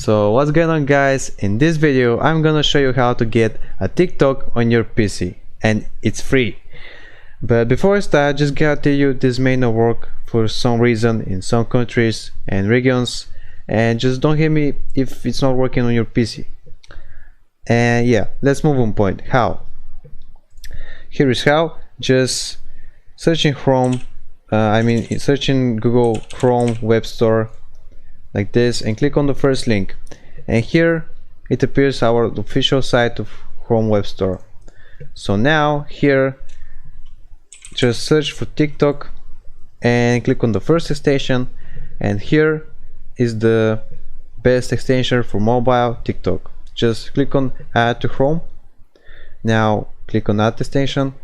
So what's going on, guys? In this video I'm gonna show you how to get a TikTok on your PC, and it's free. But before I start, just gotta tell you, this may not work for some reason in some countries and regions, and just don't hit me if it's not working on your PC. And yeah, let's move on point. How? Here is how. Just searching Chrome, searching Google Chrome Web Store like this, and click on the first link, and here it appears our official site of Chrome Web Store. So now here just search for TikTok and click on the first extension, and here is the best extension for mobile TikTok. Just click on add to Chrome. Now click on add extension,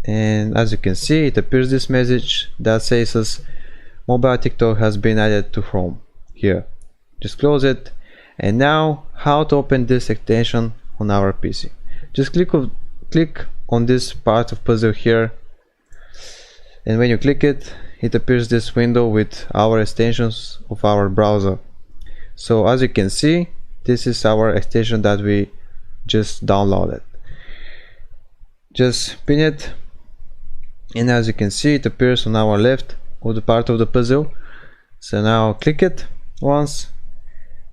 and as you can see it appears this message that says us mobile TikTok has been added to Chrome. Here, just close it. And now how to open this extension on our PC. Just click on this part of puzzle here, and when you click it, it appears this window with our extensions of our browser. So as you can see, this is our extension that we just downloaded. Just pin it, and as you can see it appears on our left of the part of the puzzle. So now click it once,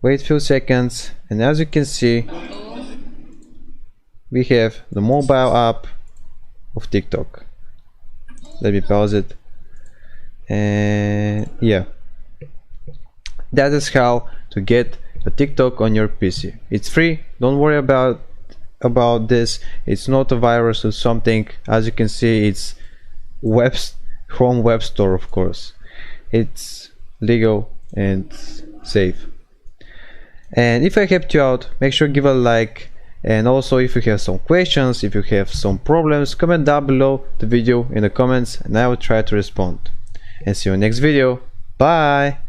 wait few seconds, and as you can see we have the mobile app of TikTok. Let me pause it. And yeah, that is how to get a TikTok on your PC. It's free, don't worry about this. It's not a virus or something. As you can see, it's Chrome Web Store, of course. It's legal and safe. And if I helped you out, make sure to give a like, and also if you have some questions, if you have some problems, comment down below the video in the comments and I will try to respond. And see you in the next video. Bye!